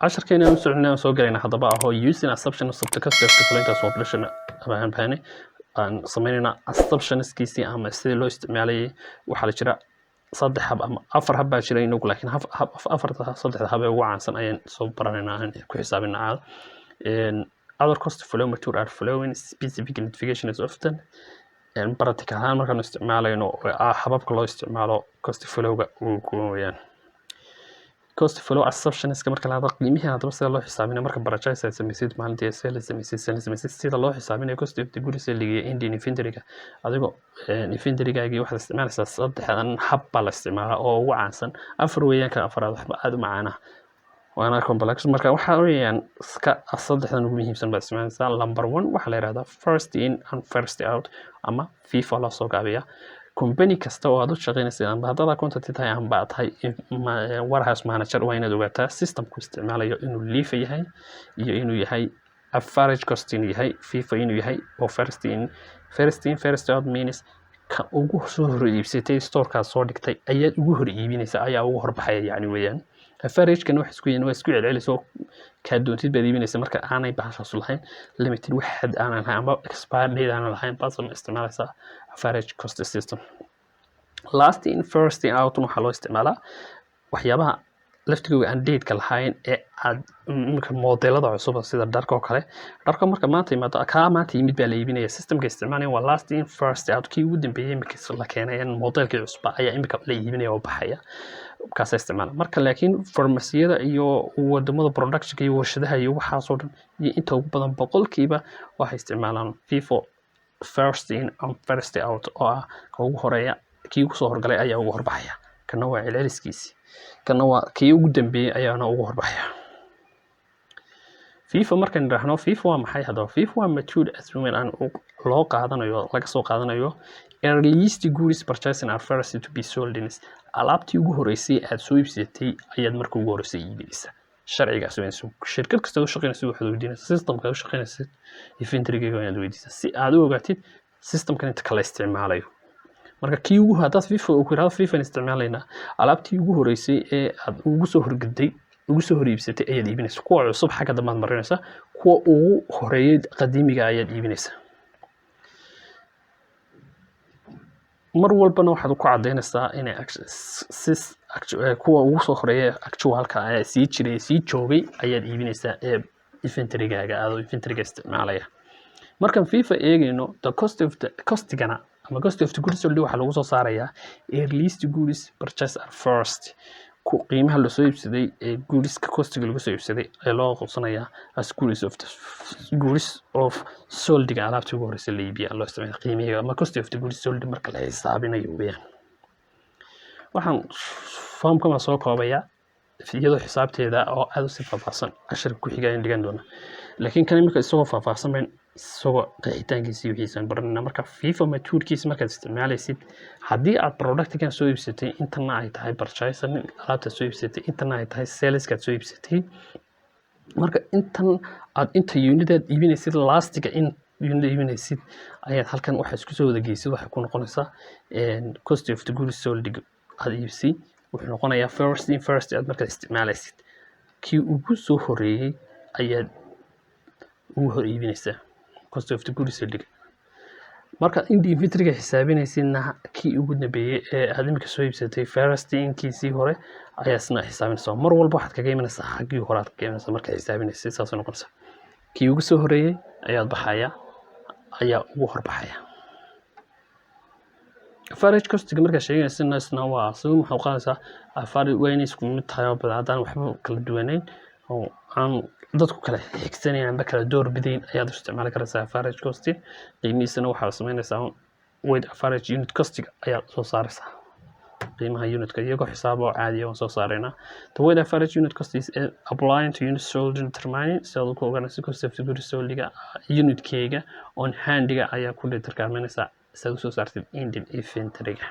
casharkeena u soconaa soo galayna haddaba ahoo using assumptions of the cost of different population abaan baahane aan sameynayna assumptionskiisii ama sidii loo isticmaalayay waxaa la jira saddex hab ama afar hab baa jira inagu laakiin afarta saddexda hab ee ugu caansan ayaan soo baranaynaa aan ku xisaabinaa other cost flow mature are flowing specific identification is often practical ahaan markaan isticmaalayno hababka loo isticmaalo cost flowga uu ku weeyaan cost flow assumptions marka la qiimaha hadaba sida loo xisaabinayo marka purchase samaysid maalintii sales samaysid sida loo xisaabinayo cost of the goods ee liga ending inventory-ga adigoo inventory-gaagii waxaad isticmaalaysaa saddexdan hab baa la isticmaalaa oo ugu caansan afar weeyaan ka afaraad waxba aad u macaana waana complex marka waxa weeyaan iska saddexdan ugu muhiimsan baa isticmaalaysaa number 1 waxa la yiraahdaa first in and first out ama FIFA la soo gaabiya company kasta oo aad u shaqeynaysid ama hadda content tahay aan baa tahay warehouse manager waa inaad ogaataa systemku isticmaalayo inuu leaf yahay iyo inuu yahay average cost inuu yahay FIFA inuu yahay oo first out means ka ugu soo hor iibsatay store-kaas soo dhigtay ayaad ugu hor iibinaysaa ayaa ugu horbaxaya yani weeyaan average-kan wax isku waa isku celcelisoo ka doontid baad iibinaysaa marka aanay bahashaas lahayn limited waxad aanan lahayn ama expire date aanan lahayn baad isticmaalaysaa average cost system last in first in out waxa loo isticmaalaa waxyaabaha laftigooda aan date ka lahayn ee aad marka modelada cusub sida dharka oo kale dharka marka maanta yimaado ka maanta yimid baa la iibinaya systemka isticmaalaya waa last in first out kii ugu dambeeyay markii la keenay modelkii cusub ayaa imika la iibinaya oo baxaya kaas isticmaal marka laakiin farmasiyada iyo wadamada production iyo warshadaha iyo waxa soo dhan iyo inta ugu badan boqolkiiba waxay isticmaalaan FIFO first in and first out oo ah ka ugu horeeya kii ugu soo horgalay ayaa ugu horbaxaya kana waa celceliskiisi kana waa kii ugu dambeeyay ayaana ugu horbaxaya FIFA markaan raahno FIFA waa maxay hadaba FIFA waa matured assumption aan loo qaadanayo laga soo qaadanayo earliest goods purchasing are first to be sold in alaabtii ugu horeysay aad soo iibsatay ayaad marka ugu horeysay iibinaysaa sharcigaas weyn shirkad kasta oo shaqeynaysa waxaad weydiinaysaa systemka oo shaqeynaysa inventory-ga ayaad weydiinaysaa si aad u ogaatid systemkan inta kala isticmaalayo marka kii ugu hadaad FIFA oo ku yiraahdo FIFA isticmaalayna alaabtii ugu horeysay ee aad ugu soo horgaday ugu soo hor iibsatay ayaad iibinaysaa kuwa cusub xagga dambe aad marinaysaa kuwa ugu horeeyay qadiimiga ayaad iibinaysaa mar walbana waxaad ku cadeynaysaa in kuwa ugu soo horeeyay actualka ay sii jiray sii joogay ayaad iibinaysaa ee inventory-gaaga aad inventory-ga isticmaalaya markan FIFA eegayno the cost-gana ama cost of the goods sold waxa lagu soo saarayaa earliest goods purchase are first ku qiimaha la soo iibsaday ee goods-ka cost-ga lagu soo iibsaday ee loo qorsanayaa as goods of sold-ga alaabta ugu horeysay la iibiyo loo isticmaalo qiimaha ama cost of the goods sold marka la xisaabinayo weeyaan waxaan formka soo koobaya iyadoo xisaabteeda oo aad u si faahfaahsan casharka ku xiga in dhigan doona laakiin kan imika isagoo faahfaahsan baan isagoo qeexitaankiisa wixiisan baranayna marka FIFA maturekiisa markaad isticmaalaysid haddii aad productkan soo iibsatay intana ay tahay purchasing alaabta soo iibsatay intana ay tahay saleskaad soo iibsatay marka inta unitaad iibinaysid lastiga in unit iibinaysid ayaad halkan waxa isku soo wada geysid waxa ku noqonaysaa cost of the goods sold aad iibsay wuxuu noqonayaa first aad markaad isticmaalaysid kii ugu soo horeeyay ayaad ugu hor iibinaysaa cost of the goods sold marka inventory-ga xisaabinaysidna kii ugu dambeeyay ee aad imika soo iibsatay first inkiisii hore ayaa isna xisaabinaysaa mar walba waxaad kaga imanaysaa xaggii hore aad kaga imanaysaa marka xisaabinaysid saas noqonaysaa kii ugu soo horeeyay ayaad baxaya ayaa ugu horbaxaya average cost-ga marka sheegaysidna isna waa sabab maxaa qaadaysaa average waa inay isku mid tahay oo badan waxba kala duwanayn oo aan dadku kala xigsanayaan kala door bidayn ayaad isticmaali karaysaa average cost qiimihiisana waxaad samaynaysaa weight average unit cost-ga ayaad soo saaraysaa qiimaha unitka iyagoo xisaab oo caadi ah soo saarayna the weight average unit cost is applying to unit sold determining so ku ogaanaysa cost of the goods sold-ga unit-keega on hand-ga ayaa ku determinaysaa isaga soo saartid ending inventory-ga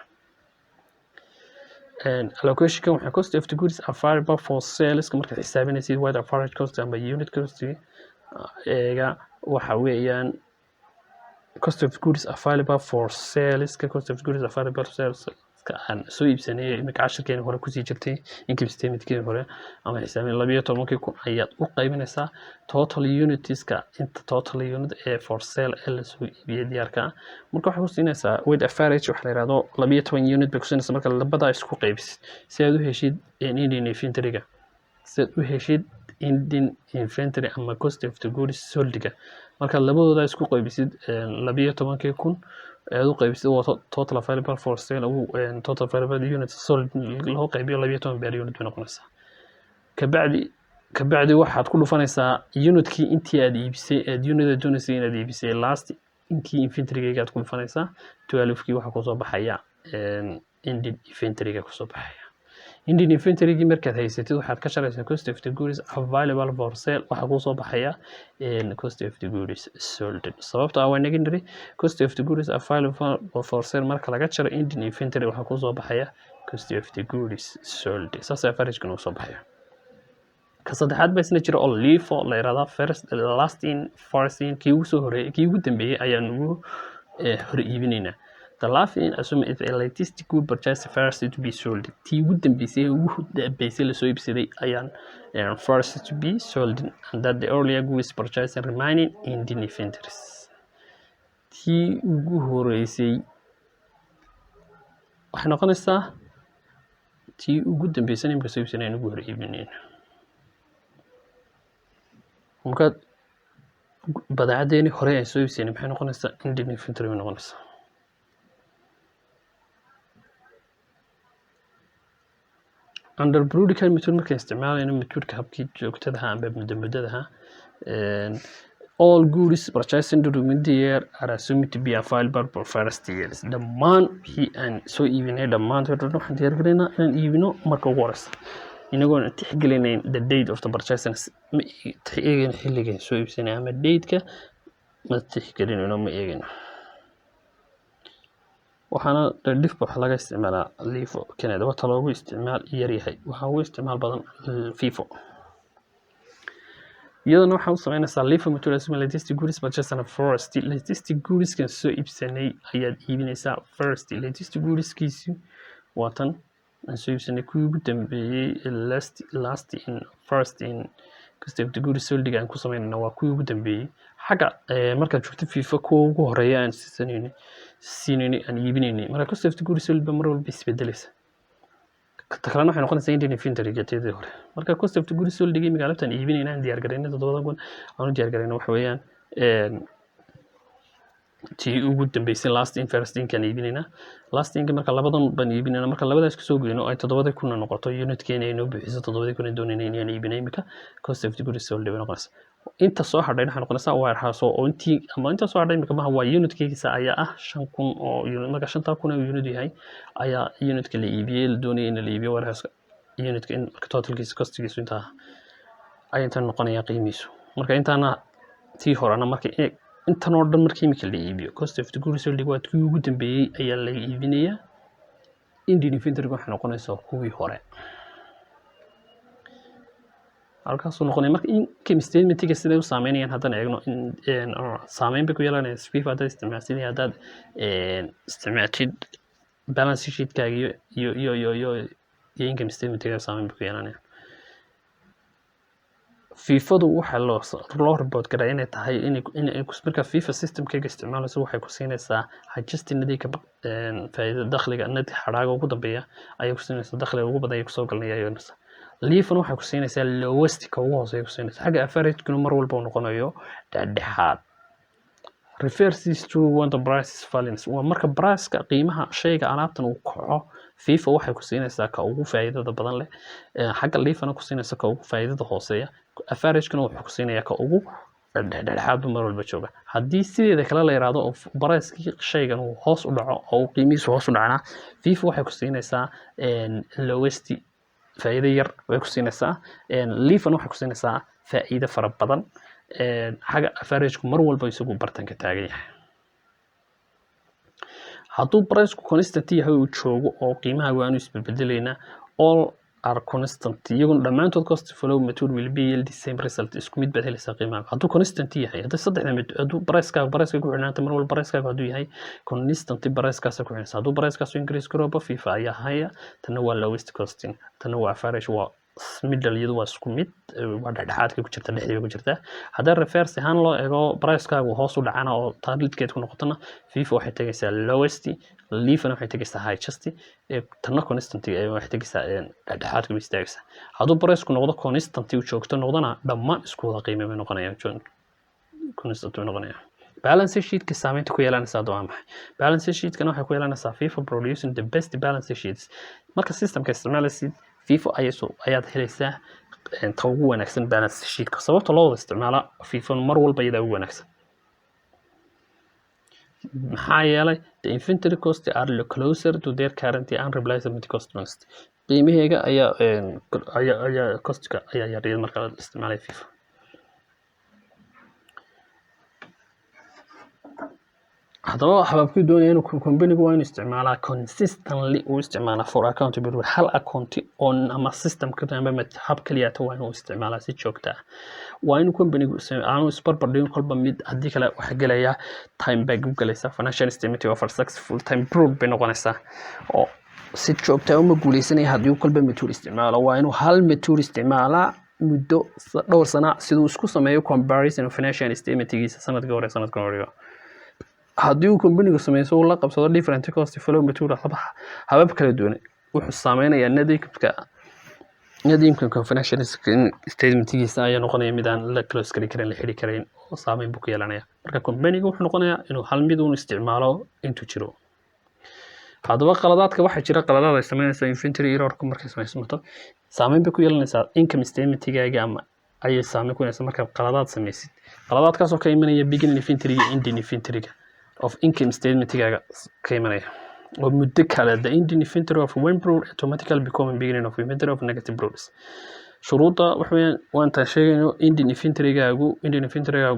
allocation waxa cost of the goods are variable for sales marka xisaabinaysid weight average cost ama unit cost eega waxa weeyaan cost of goods are variable for sales cost of goods are variable for sales unitska aan soo iibsanay imika 10 hore ku sii jirtay income statement-kii hore ama xisaabin 12,000 ayaad u qaybinaysaa total unitska inta total unit ee for sale ee la soo iibiyay diyaarka marka waxay ku siinaysaa weighted average waxa la yiraahdo 12 unit bay ku siinaysaa marka labada isku qaybisid si aad u heshid ending inventory-ga si aad u heshid ending inventory ama cost of the goods sold-ga marka labadooda isku qaybisid 12,000 aad u qaybisid waa total available for sale total available units sold loo qaybiyo 12 per unit bay noqonaysaa kabacdi waxaad ku dhufanaysaa unitkii intii aad iibisay unit doonaysay inaad iibisay last inkii inventory-ga aad ku dhufanaysaa 12kii waxa ku soo baxaya ending inventory-ga ku soo baxaya ending inventory-gii markaad haysatid waxaad ka sharaysaa cost of the goods available for sale waxa ku soo baxaya cost of the goods sold sababta waa negative cost of the goods available for sale marka laga jaro ending inventory waxa ku soo baxaya cost of the goods sold saas average-kan uu soo baxaya ka saddexaad baa isna jira oo LIFO la yiraahdo first last in first in kii ugu soo horeeyay kii ugu dambeeyay ayaan ugu hor iibinaynaa the last in assume it a latest good purchase first to be sold tii ugu dambeysay ugu dambeysay la soo iibsaday ayaan first to be sold and that the earlier goods purchase remaining in the inventories tii ugu horeysay waxay noqonaysaa tii ugu dambeysay imka soo iibsanay ugu hor iibinaynaa marka badeecadeenii hore ay soo iibsanay maxay noqonaysaa ending inventory bay noqonaysaa under periodical method markaan isticmaalayno methodka habkii joogtadaha ama muddadaha all goods purchased during the year are assumed to be available for first years dhammaan wixii aan soo iibinay dhammaantood waxaan diyaargaraynaa inaan iibino marka ugu horeysa inagoon tixgelinayn the date of the purchase ma tixgelin xilliga soo iibsanay ama date-ka ma tixgelinayno ma eegayno waxaana dhif waxa laga isticmaalaa LIFO Canada waxa loogu isticmaal yar yahay waxa uu isticmaal badan FIFO iyadana waxa uu sameynaysaa LIFO materials latest goods purchase and first latest goods kan soo iibsanay ayaad iibinaysaa first latest goods kiisi waatan aan soo iibsanay kuwii ugu dambeeyay last in first in cost of the goods sold aan ku sameynayna waa kuwii ugu dambeeyay xagga marka joogto FIFO kuwa ugu horeeya aan siinayni aan iibinaynay marka cost of the goods sold mar walba isbedelaysa takalana waxay noqonaysaa ending inventory-ga teedii hore marka cost of the goods sold dhigay magaalada aan iibinaynaa aan diyaar garaynay 7,000 aan diyaar garaynay waxa weeyaan tii ugu dambeysay last in first in kan iibinaynaa last in marka labadan baan iibinaynaa marka labadaas ka soo goyno ay 7,000 noqoto unit-keena inoo bixiso 7,000 doonaynay inaan iibinay imika cost of the goods sold bay noqonaysaa inta soo hadhay waxay noqonaysaa warehouse oo intii ama inta soo hadhay imika ma waa unit-kiisa ayaa ah 5,000 oo unit marka 5,000 oo unit yahay ayaa unit-ka la iibiyay la doonayay in la iibiyo warehouse unit-ka in marka total-kiisa cost-kiisa inta ay inta noqonaya qiimihiisu marka intaana tii horena marka intan oo dhan markii imika la iibiyo cost of the goods sold waa tii ugu dambeeyay ayaa la iibinayaa ending inventory waxay noqonaysaa kuwii hore halkaas uu noqonay marka income statement-ga sida uu saameynayaan haddaan eegno saameyn bay ku yeelanaysaa FIFO haddaad isticmaashid haddaad isticmaashid balance sheet-kaaga iyo income statement-ga saameyn bay ku yeelanayaan FIFO-du waxa loo report garay inay tahay in marka FIFO system-kaaga isticmaalayso waxay ku siinaysaa adjusted-ka faa'iidada dakhliga net hadhaaga ugu dambeeya ayay ku siinaysaa dakhliga ugu badan ay ku soo galanayaan LIFO waxay ku siinaysaa lowest ka ugu hooseeya ku siinaysaa xagga average-kuna mar walba uu noqonayo dhexdhexaad refers to when the price is falling waa marka price-ka qiimaha shayga alaabtan uu kaco FIFO waxay ku siinaysaa ka ugu faa'iidada badan leh xagga LIFO-na ku siinaysaa ka ugu faa'iidada hooseeya average-kuna wuxuu ku siinayaa ka ugu dhexdhexaad mar walba jooga haddii sideeda kale la yiraahdo oo price-kii shaygan uu hoos u dhaco oo qiimihiisu hoos u dhacana FIFO waxay ku siinaysaa lowest faa'iido yar way ku siinaysaa LIFO-na waxay ku siinaysaa faa'iido fara badan xagga average-ku mar walba isagu bartanka taagan yahay hadduu price-ku constant yahay uu joogo oo qiimaha aanu isbedbedelayna all are constant iyaguna dhammaantood cost flow method will be yield the same result isku mid baad helaysaa qiimaha hadduu constant yahay saddexda mid hadduu price-kaaga ku xidhnaanta mar walba price-kaaga hadduu yahay constant price-kaas ku xidhnaysa hadduu price-kaas increase garoobo FIFA ayaa haya tana waa lowest costing tana waa average waa middle iyadu waa isku mid waa dhexdhexaadka ku jirta dhexdeeda ku jirta haddii reverse ahaan loo eego price-kaagu hoos u dhacana oo targetkeed ku noqotana FIFA waxay tagaysaa lowest leafana waxay tagaysaa highest tana constant waxay tagaysaa dhexdhexaadka bay istaagaysaa hadduu price-ku noqdo constant uu joogto noqdana dhammaan isku wada qiime bay noqonayaan constant bay noqonayaan balance sheet-ka saameynta ku yeelanaysa waa maxay balance sheet-kana waxay ku yeelanaysaa FIFA producing the best balance sheets marka systemka isticmaalaysid FIFA ayaad helaysaa ta ugu wanaagsan balance sheet-ka sababta loo wada isticmaala FIFA mar walba iyada ugu wanaagsan maxaa yeelay the inventory cost are closer to their current and replacement cost qiimaheega ayaa costka ayaa yaryar marka la isticmaalay FIFA haddaba hababkii doonaya inuu company-gu waa inuu isticmaalaa consistently uu isticmaalaa for accountability hal account on ama system ka dambe hab kaliya ta waa inuu isticmaalaa si joogto ah waa inuu company-gu aanu isbarbar dhigin kolba mid haddii kale waxa gelaya time bag u galaysa financial statement of successful time proof bay noqonaysaa oo si joogto ah uma guuleysanaya haddii uu kolba method isticmaalo waa inuu hal method isticmaalaa muddo dhowr sano siduu isku sameeyo comparison financial statement-giisa sanadka hore haddii uu company-gu sameeyo uu la qabsado different cost flow method habab kala duwan wuxuu saameynayaa net income financial statement-giisa ayaa noqonaya mid aan la close karin la xiri karin oo saameyn buu ku yeelanaya marka company-gu wuxuu noqonayaa inuu hal mid uun isticmaalo intuu jiro haddaba qaladaadka waxaa jira qaladaad ay sameynaysa inventory error-ka markay sameysmato saameyn bay ku yeelanaysaa income statement-gaaga ama ayay saameyn ku yeelanaysaa marka qaladaad sameysid qaladaadkaasoo ka imanaya beginning inventory iyo ending inventory-ga of income statement-gaaga ka imanaya oo muddo kale the ending inventory of one product automatically becoming beginning of inventory of negative products shuruudda waxweeyaan waan taa sheegayno ending inventory-gaagu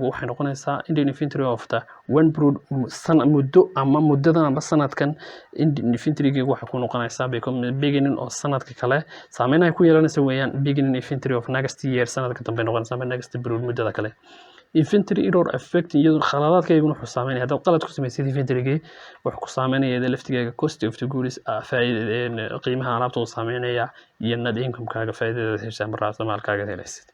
waxay noqonaysaa ending inventory of the one product muddo ama muddadan amba sanadkan ending inventory-gaagu waxay ku noqonaysaa beginning of sanadka kale saameyn ay ku yeelanaysa weeyaan beginning inventory of next year sanadka dambe noqonaysa ama next product muddada kale inventory error affect iyadu khaladaadkayguna wuxuu saameynaya haddaad qalad ku samaysid inventory-gii wuxuu ku saameynaya laftigaaga cost of the goods qiimaha alaabta uu saameynaya iyo net income-kaaga faa'iidada heshaa markaas maalkaaga helaysid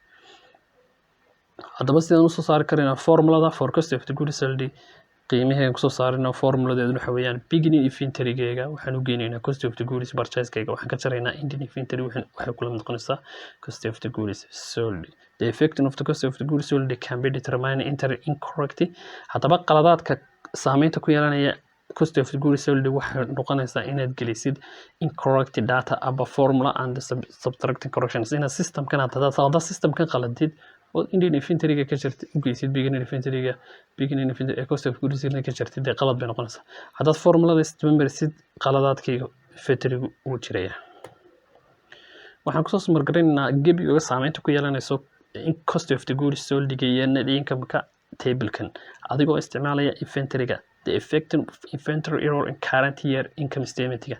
haddaba sidaan usoo saari karayna formulada for cost of the goods sold qiimaheega kusoo saarina formuladeedu waxa weeyaan beginning inventory-gayga waxaan u geynaynaa cost of the goods purchase-kayga waxaan ka jaraynaa ending inventory waxay kula noqonaysaa cost of the goods sold the effect of the cost of the goods sold can be determined incorrectly haddaba qaladaadka saameynta ku yeelanaya cost of the goods sold waxay noqonaysaa inaad gelisid incorrect data aba formula and subtracting corrections inaad systemkan hadda systemkan qaladid oo ending inventory-ga ka jirtid u geysid beginning inventory-ga cost of goods sold ka jirtid ee qalad bay noqonaysaa haddaad formulada isticmaalisid qaladaadkayga inventory-gu uu jiraya waxaan kusoo sumargaraynaynaa gebiga saameynta ku yeelanayso in cost of the goods sold iyo net income-ka table-kan adigoo isticmaalaya inventory-ga the effect of inventory error in current year income statement-ga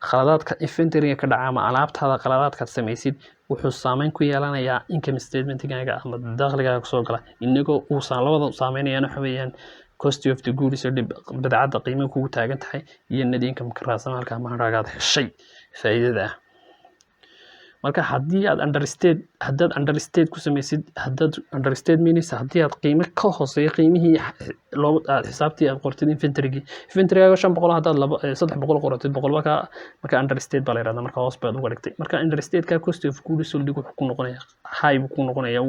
khaladaadka inventory-ga ka dhaca ama alaabtaada khaladaadkaad samaysid wuxuu saameyn ku yeelanayaa income statement-gaaga ama dakhligaaga kusoo gala inagoo uusan labada saameynayaan waxa weeyaan cost of the goods sold badeecada qiimaha kugu taagan tahay iyo net income-ka raasamaalka ama haragaad heshay faa'iidada ah marka haddii aad understate ku samaysid haddaad understate means haddii aad qiimo ka hooseeyo qiimihii aad xisaabtii aad qortid inventory-gaaga 500 haddaad 300 qortid 100 marka understate baa la yiraahdaa marka hoos baad uga dhigtay marka understate-ka cost of goods sold wuxuu ku noqonayaa high buu ku noqonayaa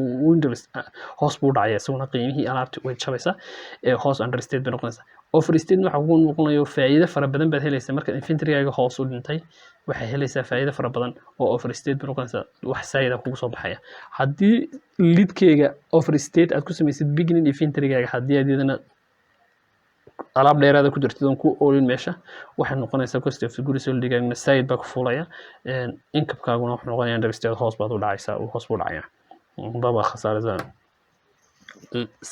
hoos buu dhacaya isaguna qiimihii alaabta way jabaysaa hoos understate bay noqonaysaa overstate waxa uu noqonayo faa'iido fara badan baad helaysaa marka inventory-gaaga hoos u dhintay waxay helaysaa faa'iido fara badan oo overstate bay noqonaysaa wax saayida kugu soo baxaya haddii lead-kayga overstate aad ku samaysid beginning inventory-gaaga haddii aad iyadana alaab dheeraada ku jirtid oon ku oolin meesha waxay noqonaysaa cost of the goods sold-gaagana saayid baa ku fuulaya income-kaaguna wuxuu noqonayaa understate hoos baad u dhacaysaa hoos buu dhacayaa baba khasaarada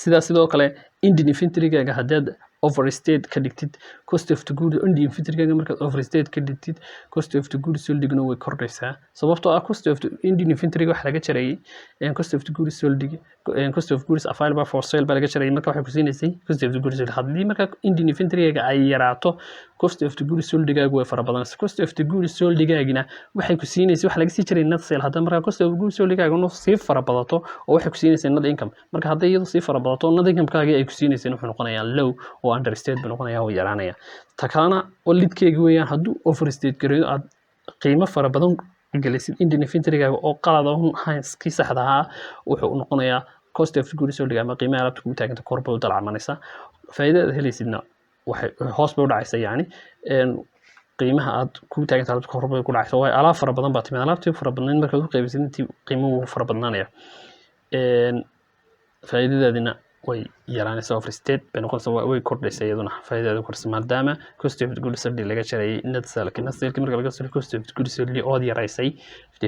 sidaas sidoo kale ending inventory-gaaga haddaad overstate ka dhigtid cost of the good ending inventory-gaaga markaad overstate ka dhigtid cost of the good sold-gana way kordhaysaa sababtoo ah cost of the ending inventory-ga waxa laga jarayay cost of the good sold cost of goods available for sale baa laga jarayay marka waxay ku siinaysay cost of the good sold haddii marka ending inventory-gaaga ay yaraato cost of the good sold-gaaga way fara badanaysaa cost of the good sold-gaagina waxay ku siinaysay waxa laga sii jaray net sale haddii marka cost of the good sold-gaaga uu sii fara badato oo waxay ku siinaysay net income marka haddii iyadu sii fara badato net income-kaaga ay ku siinaysay wuxuu noqonayaa low oo understate buu noqonayaa oo yaraanaya ta kalena oo lidkeega weeyaan hadduu overstate gareeyo aad qiimo fara badan gelisid ending inventory-gaaga oo qalad ahayn kii saxda ahaa wuxuu noqonayaa cost of goods sold ama qiimaha alaabta kugu taaganta kor bay u dalcamanaysaa faa'iidada helaysidna waxay hoos bay u dhacaysaa yacni qiimaha aad kugu taaganta alaabta kor bay ku dhacaysaa waayo alaab fara badan baa timid alaabtii fara badnayd markaad u qaybisid intii qiimuhu fara badnaanaya faa'iidadaadina way yaraanaysaa overstate bay noqonaysaa way kordhaysaa iyaduna faa'iidadeeda kordhaysa maadaama cost of goods sold laga jarayay net sale marka laga soo cost of goods sold ood yaraysay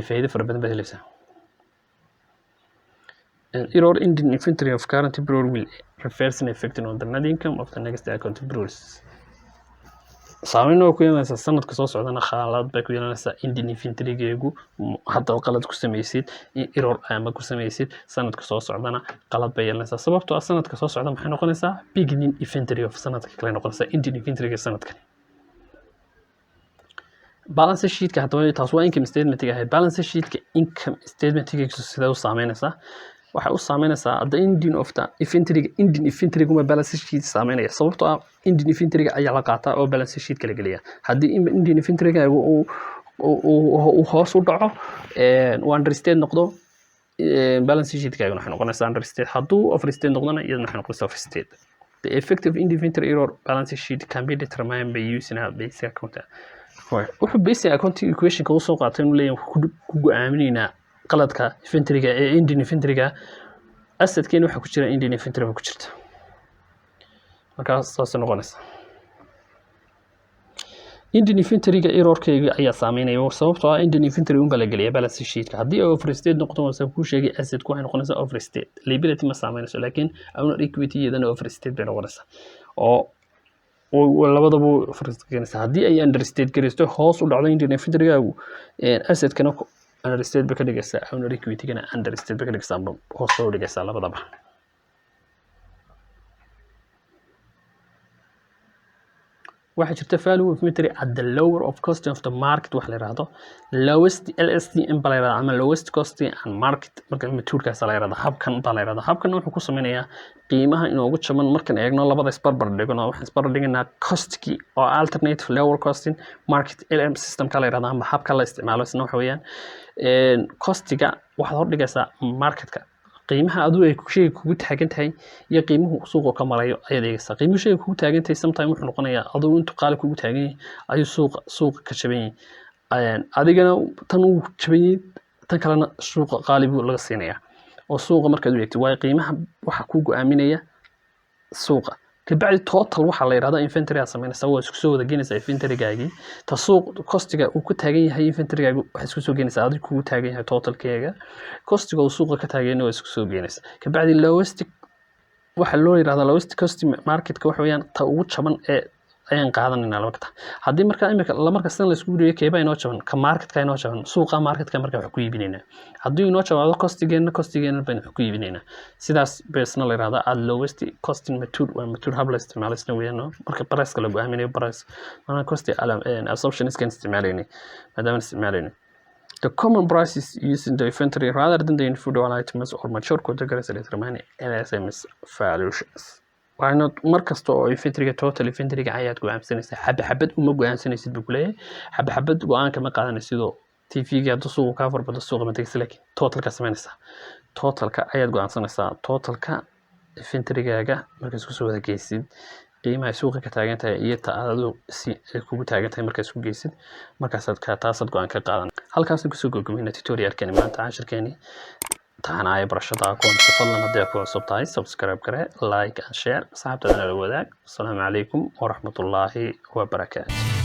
faa'iido fara badan baad helaysaa error ending inventory of current period will reverse an effect on the net income of the next account periods saameyn oo ku yeelanaysa sanadka soo socdana khalad bay ku yeelanaysaa ending inventory-geegu hadda qalad ku samaysid error ama ku samaysid sanadka soo socdana qalad bay yeelanaysaa sababtoo ah sanadka soo socda maxay noqonaysaa beginning inventory of sanadka kale noqonaysaa ending inventory-ga sanadkan balance sheet-ka haddaba taas waa income statement-ga ahayd balance sheet-ka income statement-ga sidee u saameynaysaa waxay u saameynaysaa hadda ending of the inventory-ga uma balance sheet saameynaya sababtoo ah ending inventory-ga ayaa la qaataa oo balance sheet kala geliya haddii ending inventory-gaaga uu hoos u dhaco uu understate noqdo balance sheet-gaagana waxay noqonaysaa understate hadduu overstate noqdona iyadana waxay noqonaysaa overstate the effect of inventory error balance sheet can be determined by using a basic account wuxuu basic accounting equation-ka usoo qaatay inuu leeyahay ku go'aaminaynaa qaladka inventory-ga ee ending inventory-ga asset-keena waxa ku jira ending inventory ba ku jirta markaas saas noqonaysa ending inventory-ga error-keega ayaa saameynaya sababtoo ah ending inventory un baa la geliyaa balance sheet-ka haddii overstate noqdo wasa ku sheegay asset-ku waxay noqonaysaa overstate liability ma saameynayso laakiin owner equity-yadana overstate bay noqonaysaa oo labadaba overstate haddii ay understate gareysto hoos u dhacdo ending inventory-gaagu asset-kana understate bay ka dhigaysaa owner equity-gana understate bay ka dhigaysaa hoos u dhigaysaa labadaba waxaa jirta value of inventory at the lower of cost of the market waxa la yiraahdo lowest LSTM baa la yiraahdaa ama lowest cost and market marka inventory-kaas la yiraahdo habkan baa la yiraahdaa habkan wuxuu ku sameynayaa qiimaha inoogu jaban markan eegno labada isbarbar dhigno waxaan isbarbar dhiganaa cost-ki oo alternative lower costing market LM system-ka la yiraahdo ama habka la isticmaalo isna waxa weeyaan cost-ga waxaad hor dhigaysaa market-ka qiimaha aduu ay shayga kugu taagan tahay iyo qiimuhu suuqa ka marayo ayaad eegaysaa qiimuhu shayga kugu taagan tahay sometime wuxuu noqonayaa aduu intuu qaali kugu taagan yahay ayuu suuqa ka jaban yahay adigana tan uu jaban yahay tan kalena suuqa qaali buu laga siinayaa oo suuqa markaad u eegtid waayo qiimaha waxa ku go'aaminaya suuqa kabacdi total waxa la yiraahdaa inventory aad sameynaysaa waa isku soo wada geynaysaa inventory-gaagii ta suuq cost-ga uu ku taagan yahay inventory-gaagu waxa isku soo geynaysaa adigu kugu taagan yahay total-keega cost-ga uu suuqa ka taagan waa isku soo geynaysaa kabacdi lowest waxa loo yiraahdaa lowest cost market-ka waxa weeyaan ta ugu jaban ee ayaan qaadanaynaa laba kata haddii marka imika markasta la isku guriyo keeba inoo jaban ka market-ka inoo jaban suuqa market-ka marka wax ku iibinaynaa haddii inoo jabaado cost-geena baan wax ku iibinaynaa sidaas beesna la yiraahdaa at lowest costing method waa method hab la isticmaalo isna weeyaan marka price-ka la go'aaminayo price maana cost assumption iskan isticmaalaynay maadaama isticmaalaynay the common price is used in the inventory rather than the individual items or mature categories that determine LSM's valuations waana markasta oo inventory-ga total inventory-ga ayaad go'aansanaysaa xabad uma go'aansanaysid buu leeyahay xabad go'aan kama qaadanaysid oo TV-ga hadda suuqa ka farbado suuqa ma tagsi laakiin total-ka sameynaysaa total-ka ayaad go'aansanaysaa total-ka inventory-gaaga marka isku soo wada geysid qiimaha suuqa ka taagan tahay iyo taadadu si kugu taagan tahay marka isku geysid markaasaad taasad go'aan ka qaadan halkaas ku soo gogomina tutorial-kani maanta casharkeeni tahanaya barashada aqoonta fadlan haddii aad ku cusub tahay subscribe gare like and share asxaabtaadana la wadaag asalaamu calaykum waraxmatullaahi wabarakaatu